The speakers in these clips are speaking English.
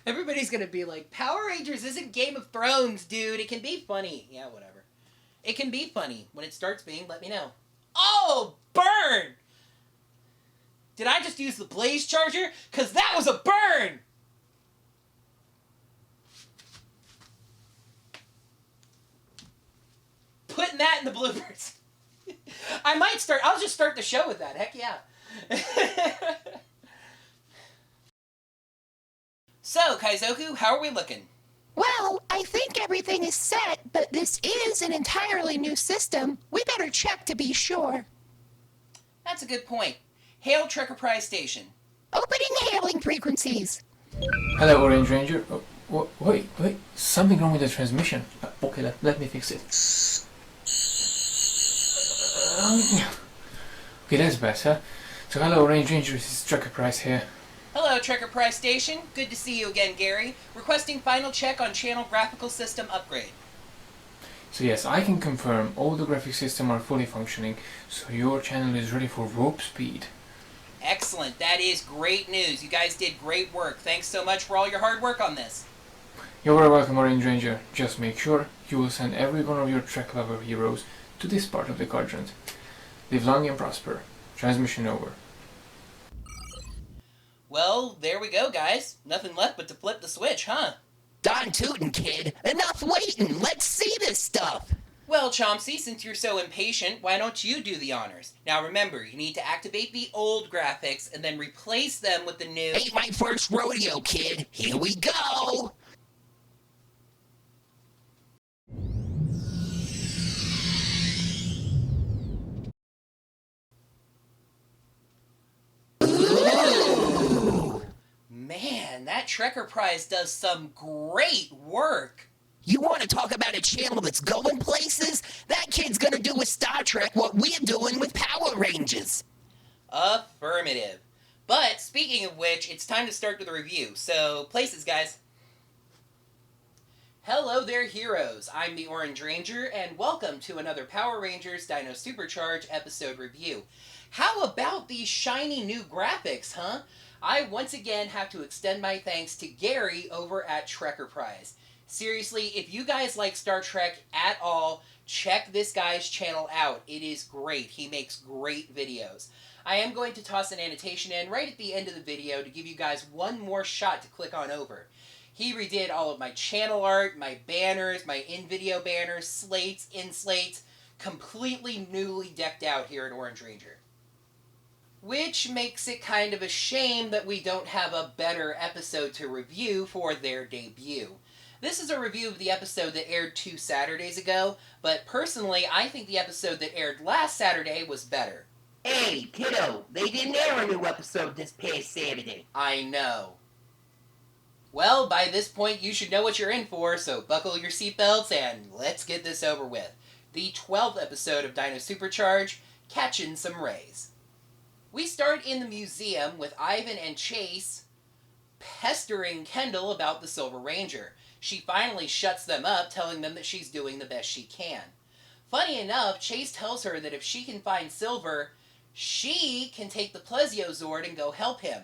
Everybody's gonna be like, Power Rangers isn't Game of Thrones, dude. It can be funny. Yeah, whatever. It can be funny. When it starts being, let me know. Oh, burn! Did I just use the blaze charger? Because that was a burn! Putting that in the bloopers. I'll just start the show with that. Heck yeah. So, Kaizoku, how are we looking? Well, I think everything is set, but this is an entirely new system. We better check to be sure. That's a good point. Hail Trekker Prize Station. Opening hailing frequencies. Hello, Orange Ranger. Oh, wait, something wrong with the transmission. Okay, let me fix it. Okay, that's better. So hello, Orange Ranger, this is Trekker Price here. Hello, Trekker Prize Station. Good to see you again, Gary. Requesting final check on channel graphical system upgrade. So yes, I can confirm all the graphic systems are fully functioning, so your channel is ready for warp speed. Excellent. That is great news. You guys did great work. Thanks so much for all your hard work on this. You're very welcome, Orange Ranger. Just make sure you will send every one of your Trek Lover heroes to this part of the quadrant. Live long and prosper. Transmission over. Well, there we go, guys. Nothing left but to flip the switch, huh? Don tootin', kid. Enough waiting. Let's see this stuff. Well, Chomsky, since you're so impatient, why don't you do the honors? Now remember, you need to activate the old graphics and then replace them with the new... Ain't my first rodeo, kid. Here we go. Man, that Trekker Prize does some great work. You want to talk about a channel that's going places? That kid's gonna do with Star Trek what we're doing with Power Rangers. Affirmative. But, speaking of which, it's time to start with the review, so places, guys. Hello there, heroes. I'm the Orange Ranger, and welcome to another Power Rangers Dino SuperCharge episode review. How about these shiny new graphics, huh? I once again have to extend my thanks to Gary over at Trekker Prize. Seriously, if you guys like Star Trek at all, check this guy's channel out. It is great. He makes great videos. I am going to toss an annotation in right at the end of the video to give you guys one more shot to click on over. He redid all of my channel art, my banners, my in-video banners, slates, in-slates, completely newly decked out here at Orange Ranger. Which makes it kind of a shame that we don't have a better episode to review for their debut. This is a review of the episode that aired 2 Saturdays ago, but personally I think the episode that aired last Saturday was better. Hey, kiddo, they didn't air a new episode this past Saturday. I know. Well, by this point you should know what you're in for, so buckle your seatbelts and let's get this over with. The 12th episode of Dino SuperCharge, Catchin' Some Rays. We start in the museum with Ivan and Chase pestering Kendall about the Silver Ranger. She finally shuts them up, telling them that she's doing the best she can. Funny enough, Chase tells her that if she can find Silver, she can take the Plesiozord and go help him.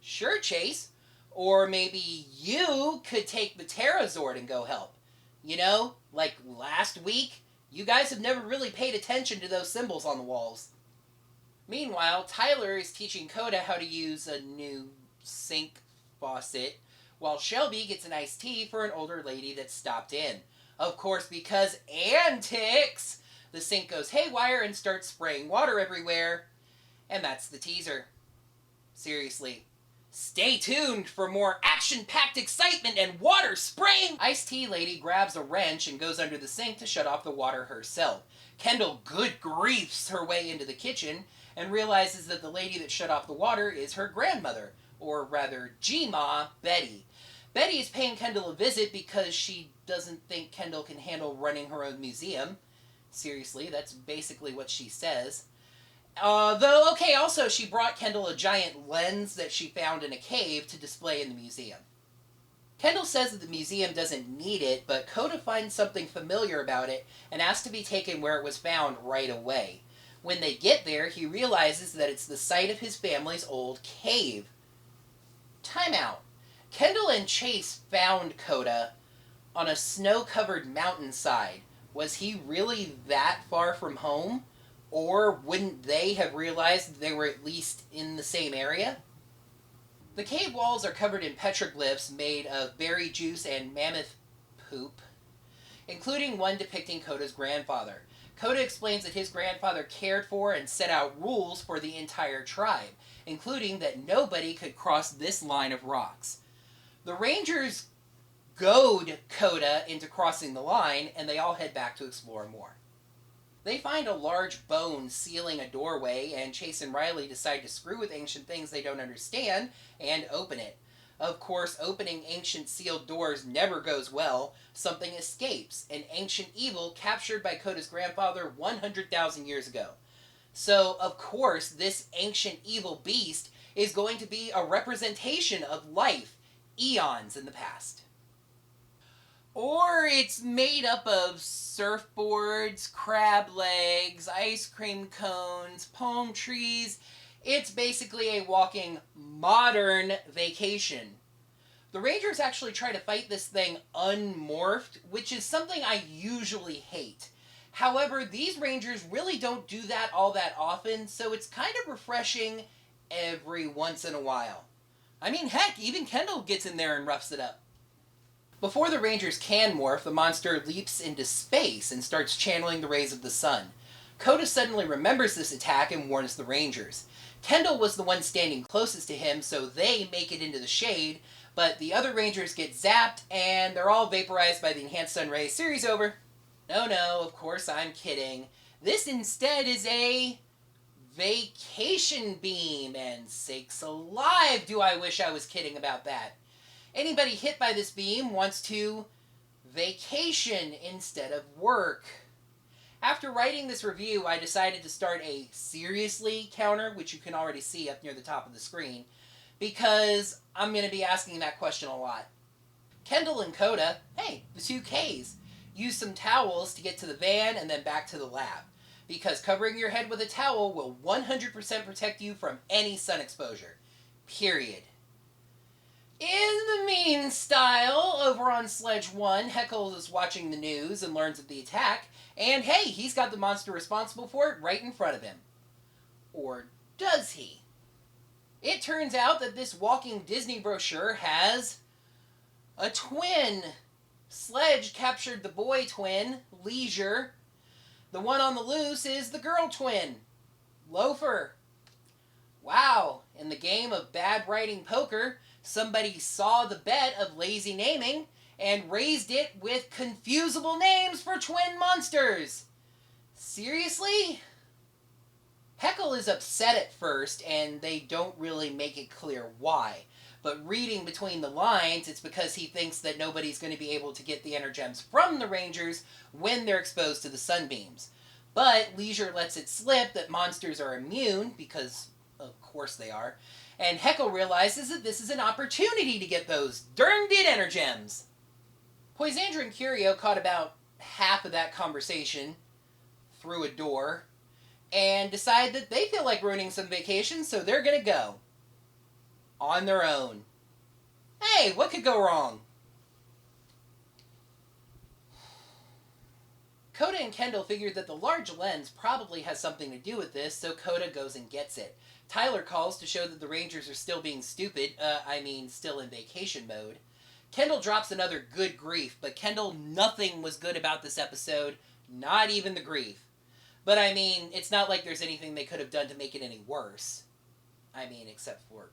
Sure, Chase. Or maybe you could take the Terrazord and go help. You know, like last week, you guys have never really paid attention to those symbols on the walls. Meanwhile, Tyler is teaching Coda how to use a new sink faucet, while Shelby gets an iced tea for an older lady that stopped in. Of course, because antics, the sink goes haywire and starts spraying water everywhere. And that's the teaser. Seriously. Stay tuned for more action-packed excitement and water spraying! Iced tea lady grabs a wrench and goes under the sink to shut off the water herself. Kendall good griefs her way into the kitchen and realizes that the lady that shut off the water is her grandmother, or rather, G-Ma, Betty. Betty is paying Kendall a visit because she doesn't think Kendall can handle running her own museum. Seriously, that's basically what she says. Also, she brought Kendall a giant lens that she found in a cave to display in the museum. Kendall says that the museum doesn't need it, but Coda finds something familiar about it and asks to be taken where it was found right away. When they get there, he realizes that it's the site of his family's old cave. Time out. Kendall and Chase found Coda on a snow-covered mountainside. Was he really that far from home? Or wouldn't they have realized they were at least in the same area? The cave walls are covered in petroglyphs made of berry juice and mammoth poop, including one depicting Coda's grandfather. Coda explains that his grandfather cared for and set out rules for the entire tribe, including that nobody could cross this line of rocks. The Rangers goad Coda into crossing the line, and they all head back to explore more. They find a large bone sealing a doorway, and Chase and Riley decide to screw with ancient things they don't understand and open it. Of course, opening ancient sealed doors never goes well. Something escapes, an ancient evil captured by Coda's grandfather 100,000 years ago. So, of course, this ancient evil beast is going to be a representation of life eons in the past. Or it's made up of surfboards, crab legs, ice cream cones, palm trees. It's basically a walking modern vacation. The Rangers actually try to fight this thing unmorphed, which is something I usually hate. However, these Rangers really don't do that all that often, so it's kind of refreshing every once in a while. I mean, heck, even Kendall gets in there and roughs it up. Before the Rangers can morph, the monster leaps into space and starts channeling the rays of the sun. Coda suddenly remembers this attack and warns the Rangers. Kendall was the one standing closest to him, so they make it into the shade, but the other Rangers get zapped, and they're all vaporized by the enhanced sun rays. Series over. No, of course I'm kidding. This instead is a vacation beam, and sakes alive do I wish I was kidding about that. Anybody hit by this beam wants to vacation instead of work. After writing this review, I decided to start a seriously counter, which you can already see up near the top of the screen, because I'm going to be asking that question a lot. Kendall and Coda, hey, the two Ks, use some towels to get to the van and then back to the lab, because covering your head with a towel will 100% protect you from any sun exposure. Period. In the meanstyle, over on Sledge 1, Heckle is watching the news and learns of the attack, and hey, he's got the monster responsible for it right in front of him. Or does he? It turns out that this walking Disney brochure has a twin. Sledge captured the boy twin, Leisure. The one on the loose is the girl twin, Loafer. Wow, in the game of bad writing poker, somebody saw the bet of lazy naming and raised it with confusable names for twin monsters. Seriously? Heckle is upset at first, and they don't really make it clear why. But reading between the lines, it's because he thinks that nobody's going to be able to get the energems from the Rangers when they're exposed to the sunbeams. But Leisure lets it slip that monsters are immune, because of course they are, and Heckle realizes that this is an opportunity to get those darned energems. Poisandra and Curio caught about half of that conversation through a door and decide that they feel like ruining some vacation, so they're gonna go. On their own. Hey, what could go wrong? Coda and Kendall figured that the large lens probably has something to do with this, so Coda goes and gets it. Tyler calls to show that the Rangers are still being stupid, still in vacation mode. Kendall drops another good grief, but Kendall, nothing was good about this episode, not even the grief. But it's not like there's anything they could have done to make it any worse. Except for...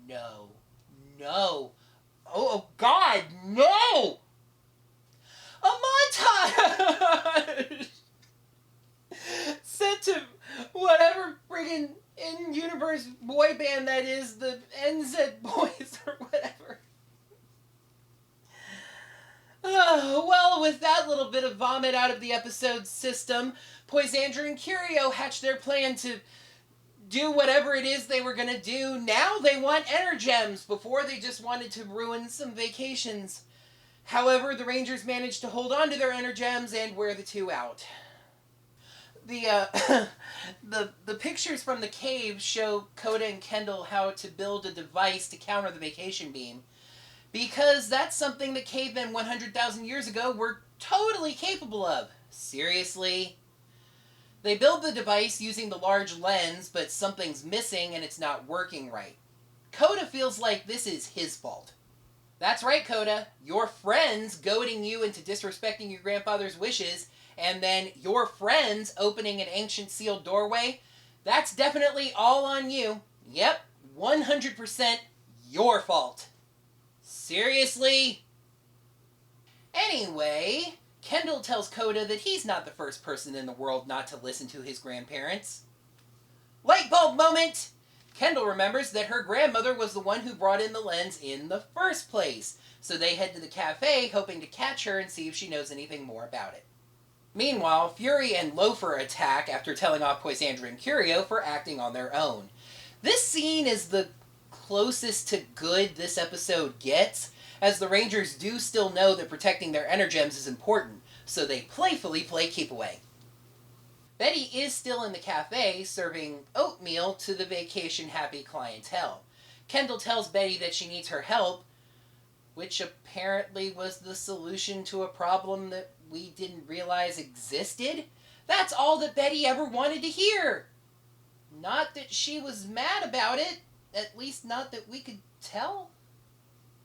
No. Oh God, no! A montage! Sent to whatever friggin' in-universe boy band that is, the NZ Boys or whatever. Well, with that little bit of vomit out of the episode's system, Poisandra and Curio hatched their plan to do whatever it is they were gonna do. Now they want energems. Before they just wanted to ruin some vacations. However, the Rangers managed to hold on to their energems and wear the two out. The the pictures from the cave show Coda and Kendall how to build a device to counter the vacation beam, because that's something that cavemen 100,000 years ago were totally capable of. Seriously? They build the device using the large lens, but something's missing and it's not working right. Coda feels like this is his fault. That's right, Coda. Your friends goading you into disrespecting your grandfather's wishes, and then your friends opening an ancient sealed doorway, that's definitely all on you. Yep, 100% your fault. Seriously? Anyway, Kendall tells Coda that he's not the first person in the world not to listen to his grandparents. Light bulb moment! Kendall remembers that her grandmother was the one who brought in the lens in the first place, so they head to the cafe hoping to catch her and see if she knows anything more about it. Meanwhile, Fury and Loafer attack after telling off Poisandra and Curio for acting on their own. This scene is the closest to good this episode gets, as the Rangers do still know that protecting their energems is important, so they playfully play keep away. Betty is still in the cafe, serving oatmeal to the vacation-happy clientele. Kendall tells Betty that she needs her help, which apparently was the solution to a problem that we didn't realize existed. That's all that Betty ever wanted to hear. Not that she was mad about it, at least not that we could tell.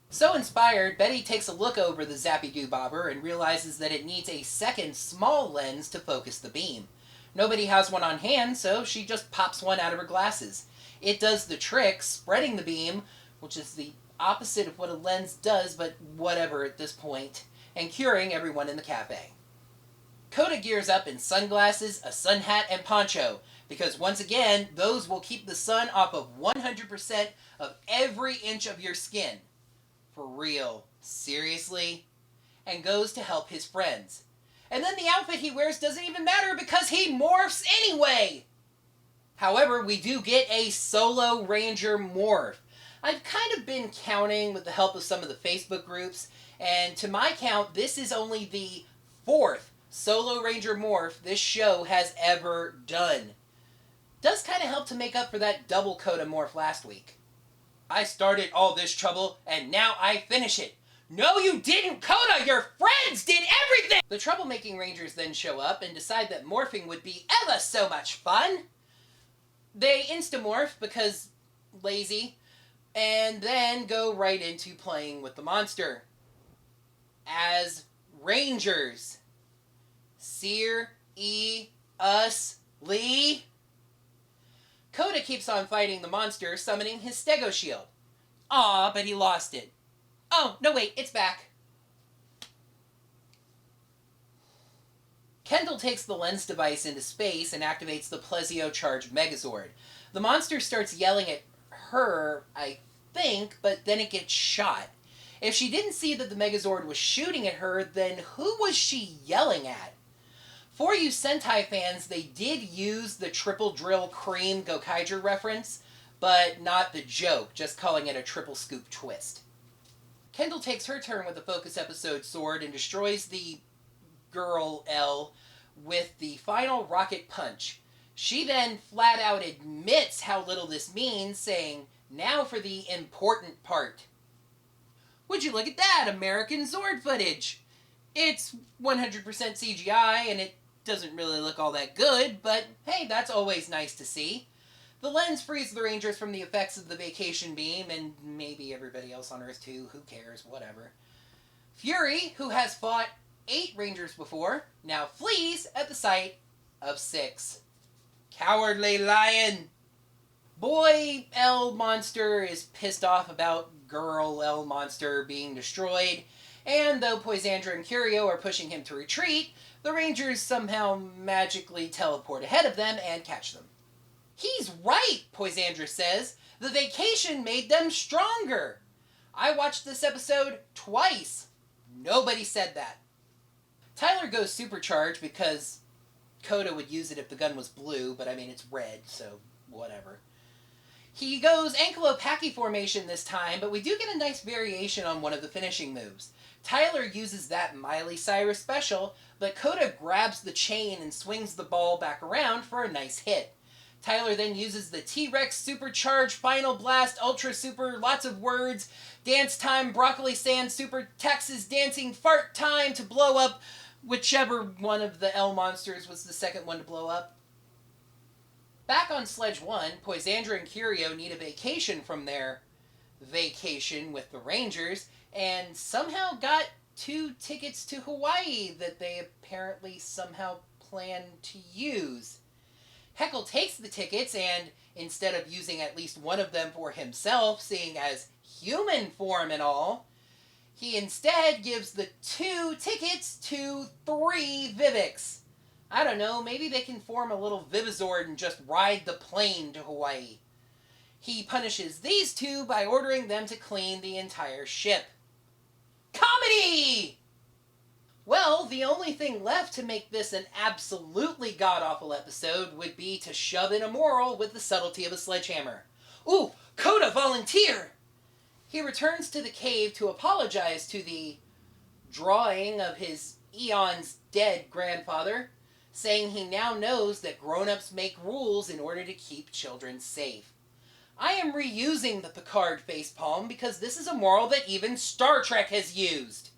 So inspired, Betty takes a look over the Zappy-Doo-Bobber and realizes that it needs a second small lens to focus the beam. Nobody has one on hand, so she just pops one out of her glasses. It does the trick, spreading the beam, which is the opposite of what a lens does, but whatever at this point, and curing everyone in the cafe. Coda gears up in sunglasses, a sun hat, and poncho, because once again, those will keep the sun off of 100% of every inch of your skin. For real. Seriously? And goes to help his friends. And then the outfit he wears doesn't even matter because he morphs anyway! However, we do get a solo Ranger morph. I've kind of been counting with the help of some of the Facebook groups, and to my count, this is only the 4th solo Ranger morph this show has ever done. Does kind of help to make up for that double Coda morph last week. I started all this trouble, and now I finish it. No, you didn't, Coda! Your friends did everything! The troublemaking Rangers then show up and decide that morphing would be ever so much fun. They instamorph because lazy, and then go right into playing with the monster. As Rangers. Seriously? Coda keeps on fighting the monster, summoning his stego shield. Aw, but he lost it. Oh, no wait, it's back. Kendall takes the lens device into space and activates the plesio-charged Megazord. The monster starts yelling at her, I think, but then it gets shot. If she didn't see that the Megazord was shooting at her, then who was she yelling at? For you Sentai fans, they did use the Triple Drill Cream Gokaiger reference, but not the joke, just calling it a triple scoop twist. Kendall takes her turn with the Focus Episode sword and destroys the girl L with the final rocket punch. She then flat out admits how little this means, saying, "Now for the important part." Would you look at that, American Zord footage? It's 100% CGI, and it doesn't really look all that good, but hey, that's always nice to see. The lens frees the Rangers from the effects of the vacation beam, and maybe everybody else on Earth too, who cares, whatever. Fury, who has fought 8 Rangers before, now flees at the sight of 6. Cowardly lion! Boy L Monster is pissed off about Girl L Monster being destroyed, and though Poisandra and Curio are pushing him to retreat, the Rangers somehow magically teleport ahead of them and catch them. He's right, Poisandra says. The vacation made them stronger. I watched this episode twice. Nobody said that. Tyler goes SuperCharge because Coda would use it if the gun was blue, but I mean it's red, so whatever. He goes ankylopaki formation this time, but we do get a nice variation on one of the finishing moves. Tyler uses that Miley Cyrus special, but Kota grabs the chain and swings the ball back around for a nice hit. Tyler then uses the T-Rex SuperCharge Final Blast Ultra Super Lots of Words Dance Time Broccoli Sand Super Texas Dancing Fart Time to blow up whichever one of the L monsters was the second one to blow up. Back on Sledge 1, Poisandra and Curio need a vacation from their vacation with the Rangers, and somehow got 2 tickets to Hawaii that they apparently somehow plan to use. Heckle takes the tickets, and instead of using at least one of them for himself, seeing as human form and all, he instead gives the 2 tickets to 3 Viveks. I don't know, maybe they can form a little Vivizord and just ride the plane to Hawaii. He punishes these 2 by ordering them to clean the entire ship. Comedy! Well, the only thing left to make this an absolutely god-awful episode would be to shove in a moral with the subtlety of a sledgehammer. Ooh, Kota, volunteer! He returns to the cave to apologize to the drawing of his eons dead grandfather, saying he now knows that grown-ups make rules in order to keep children safe. I am reusing the Picard facepalm because this is a moral that even Star Trek has used.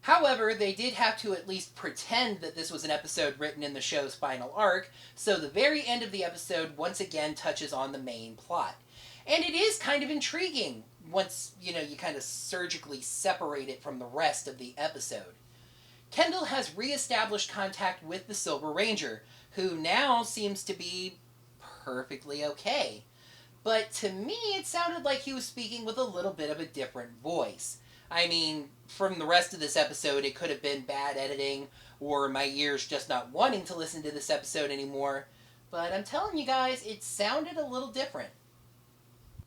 However, they did have to at least pretend that this was an episode written in the show's final arc, so the very end of the episode once again touches on the main plot. And it is kind of intriguing once, you kind of surgically separate it from the rest of the episode. Kendall has re-established contact with the Silver Ranger, who now seems to be perfectly okay. But to me, it sounded like he was speaking with a little bit of a different voice. I mean, from the rest of this episode, it could have been bad editing, or my ears just not wanting to listen to this episode anymore, but I'm telling you guys, it sounded a little different.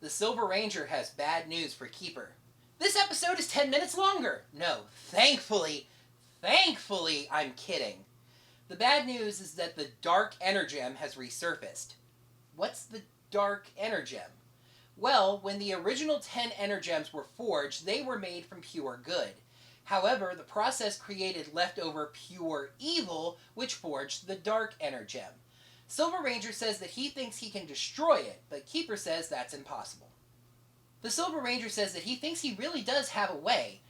The Silver Ranger has bad news for Keeper. This episode is 10 minutes longer! No, thankfully, I'm kidding. The bad news is that the Dark Energem has resurfaced. What's the Dark Energem? Well, when the original 10 Energems were forged, they were made from pure good. However, the process created leftover pure evil, which forged the Dark Energem. Silver Ranger says that he thinks he can destroy it, but Keeper says that's impossible. The Silver Ranger says that he thinks he really does have a way,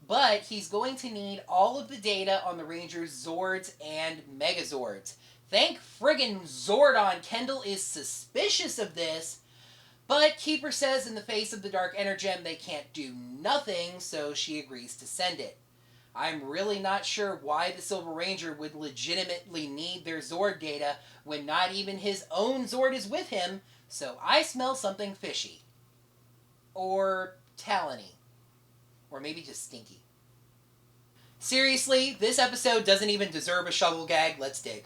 but he's going to need all of the data on the Ranger's Zords and Megazords. Thank friggin' Zordon, Kendall is suspicious of this, but Keeper says in the face of the Dark Energem they can't do nothing, so she agrees to send it. I'm really not sure why the Silver Ranger would legitimately need their Zord data when not even his own Zord is with him, so I smell something fishy. Or talony. Or maybe just stinky. Seriously, this episode doesn't even deserve a shovel gag. Let's dig.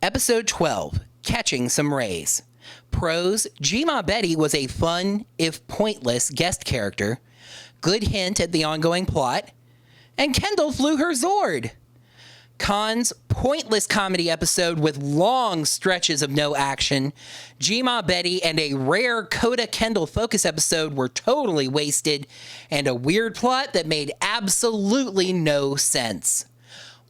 Episode 12, Catching Some Rays. Pros, G-Ma Betty was a fun, if pointless, guest character. Good hint at the ongoing plot. And Kendall flew her Zord. Cons, pointless comedy episode with long stretches of no action. G-Ma Betty and a rare Kota Kendall focus episode were totally wasted. And a weird plot that made absolutely no sense.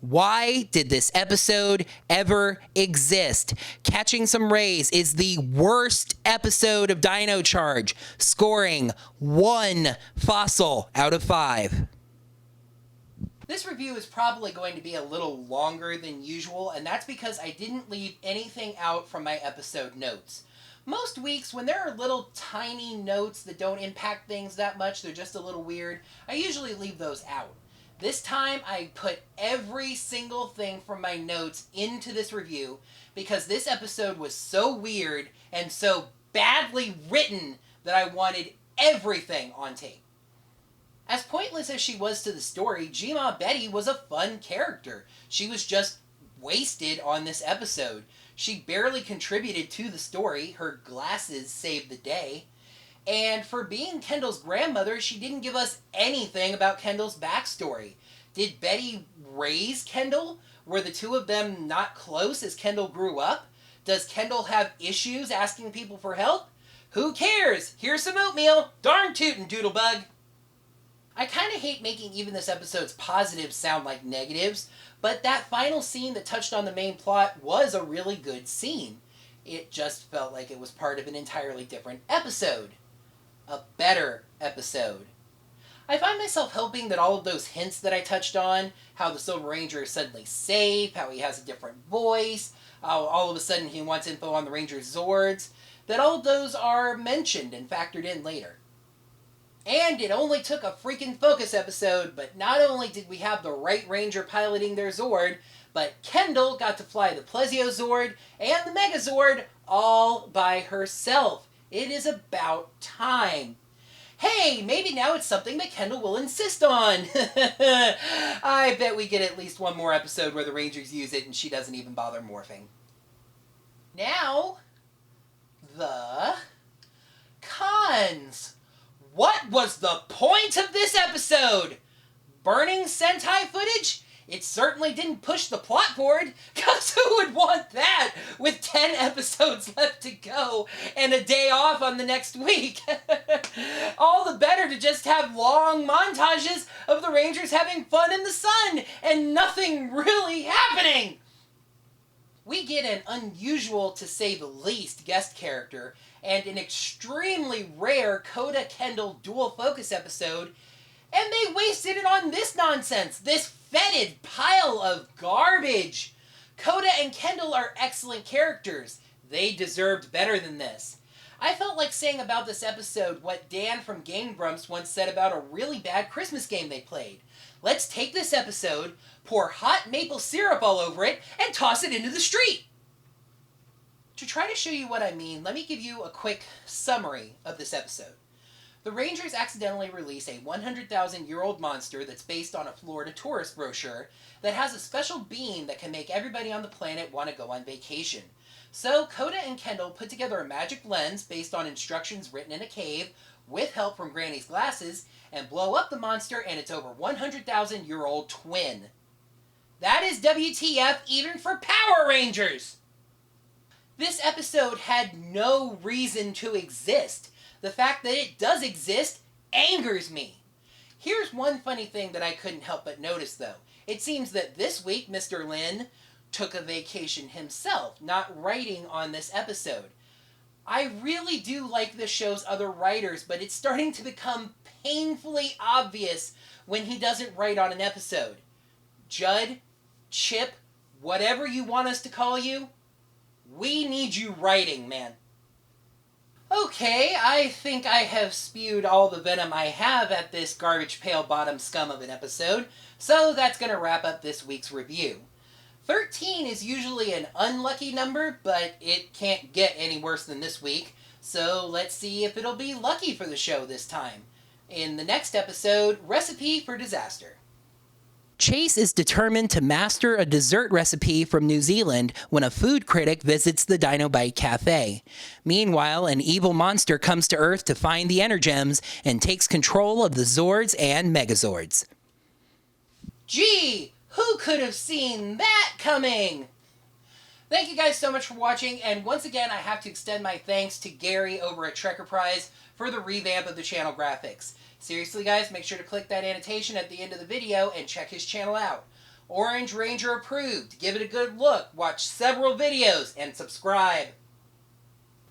Why did this episode ever exist? Catching Some Rays is the worst episode of Dino Charge, scoring 1 fossil out of 5. This review is probably going to be a little longer than usual, and that's because I didn't leave anything out from my episode notes. Most weeks, when there are little tiny notes that don't impact things that much, they're just a little weird, I usually leave those out. This time, I put every single thing from my notes into this review because this episode was so weird and so badly written that I wanted everything on tape. As pointless as she was to the story, G-Ma Betty was a fun character. She was just wasted on this episode. She barely contributed to the story. Her glasses saved the day. And for being Kendall's grandmother, she didn't give us anything about Kendall's backstory. Did Betty raise Kendall? Were the two of them not close as Kendall grew up? Does Kendall have issues asking people for help? Who cares? Here's some oatmeal. Darn tootin' doodlebug. I kind of hate making even this episode's positives sound like negatives, but that final scene that touched on the main plot was a really good scene. It just felt like it was part of an entirely different episode. A better episode. I find myself hoping that all of those hints that I touched on, how the Silver Ranger is suddenly safe, how he has a different voice, how all of a sudden he wants info on the Ranger's Zords, that all of those are mentioned and factored in later. And it only took a freaking focus episode, but not only did we have the right Ranger piloting their Zord, but Kendall got to fly the Plesio Zord and the Megazord all by herself. It is about time. Hey, maybe now it's something that Kendall will insist on. I bet we get at least one more episode where the Rangers use it and she doesn't even bother morphing. Now, the cons. What was the point of this episode? Burning Sentai footage? It certainly didn't push the plot forward, because who would want that with 10 episodes left to go and a day off on the next week? All the better to just have long montages of the Rangers having fun in the sun and nothing really happening. We get an unusual, to say the least, guest character and an extremely rare Coda-Kendall dual focus episode, and they wasted it on this nonsense, this fetid pile of garbage. Coda and Kendall are excellent characters. They deserved better than this. I felt like saying about this episode what Dan from Game Grumps once said about a really bad Christmas game they played. Let's take this episode, pour hot maple syrup all over it, and toss it into the street. To try to show you what I mean, let me give you a quick summary of this episode. The Rangers accidentally release a 100,000-year-old monster that's based on a Florida tourist brochure that has a special beam that can make everybody on the planet want to go on vacation. So Coda and Kendall put together a magic lens based on instructions written in a cave with help from Granny's glasses and blow up the monster and its over 100,000-year-old twin. That is WTF even for Power Rangers! This episode had no reason to exist. The fact that it does exist angers me. Here's one funny thing that I couldn't help but notice, though. It seems that this week Mr. Lin took a vacation himself, not writing on this episode. I really do like the show's other writers, but it's starting to become painfully obvious when he doesn't write on an episode. Judd, Chip, whatever you want us to call you, we need you writing, man. Okay, I think I have spewed all the venom I have at this garbage pail bottom scum of an episode, so that's going to wrap up this week's review. 13 is usually an unlucky number, but it can't get any worse than this week, so let's see if it'll be lucky for the show this time. In the next episode, Recipe for Disaster. Chase is determined to master a dessert recipe from New Zealand when a food critic visits the Dino Bite Cafe. Meanwhile, an evil monster comes to Earth to find the Energems and takes control of the Zords and Megazords. Gee, who could have seen that coming? Thank you guys so much for watching, and once again I have to extend my thanks to Gary over at Trekker Prize for the revamp of the channel graphics. Seriously guys, make sure to click that annotation at the end of the video and check his channel out. Orange Ranger approved. Give it a good look, watch several videos, and subscribe.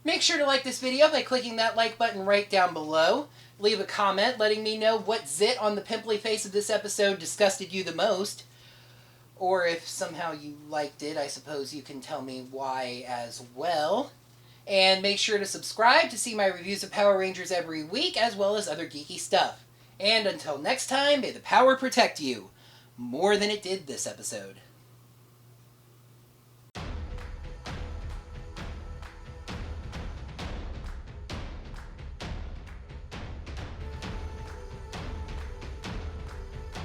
Make sure to like this video by clicking that like button right down below. Leave a comment letting me know what zit on the pimply face of this episode disgusted you the most. Or if somehow you liked it, I suppose you can tell me why as well. And make sure to subscribe to see my reviews of Power Rangers every week, as well as other geeky stuff. And until next time, may the power protect you, more than it did this episode.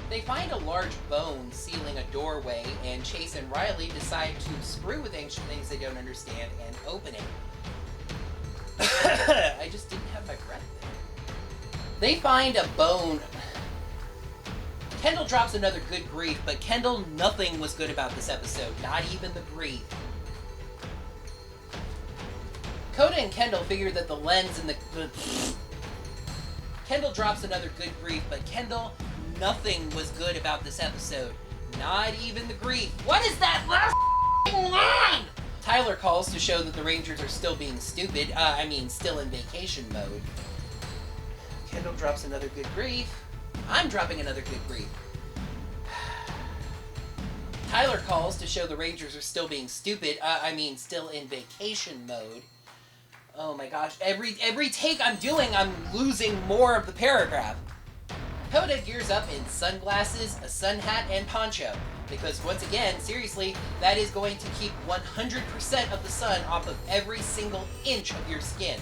They find a large bone sealing a doorway, and Chase and Riley decide to screw with ancient things they don't understand and open it. I just didn't have my breath there. They find a bone. Kendall drops another good grief, but Kendall, nothing was good about this episode. Not even the grief. Coda and Kendall figured that the lens and the... Kendall drops another good grief, but Kendall, nothing was good about this episode. Not even the grief. What is that last line? Tyler calls to show that the Rangers are still being stupid. Still in vacation mode. Kendall drops another good grief. I'm dropping another good grief. Tyler calls to show the Rangers are still being stupid. Still in vacation mode. Oh my gosh. Every take I'm doing, I'm losing more of the paragraph. Coda gears up in sunglasses, a sun hat, and poncho. Because once again, seriously, that is going to keep 100% of the sun off of every single inch of your skin.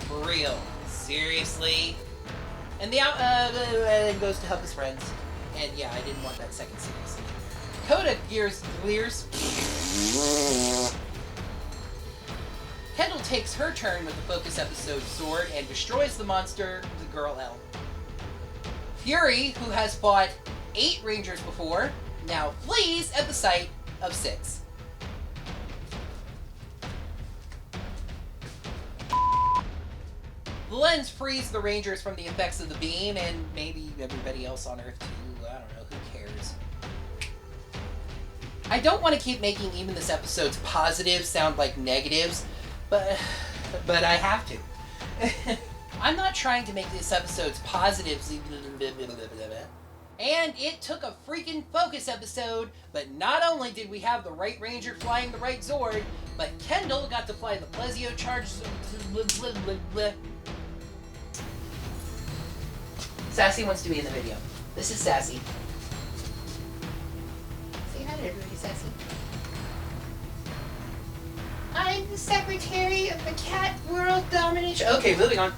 For real. Seriously. And the goes to help his friends. And yeah, I didn't want that second series. Coda gears. Kendall takes her turn with the focus episode sword and destroys the monster, the Girl L. Fury, who has fought 8 Rangers before, now flees at the sight of 6. The lens frees the Rangers from the effects of the beam, and maybe everybody else on Earth too. I don't know, who cares? I don't want to keep making even this episode's positives sound like negatives, but I have to. I'm not trying to make this episode's positives. And it took a freaking focus episode, but not only did we have the right Ranger flying the right Zord, but Kendall got to fly the Plesio Charge. Sassy wants to be in the video. This is Sassy. Say hi to everybody, Sassy. I'm the secretary of the Cat World Domination. Okay, moving on.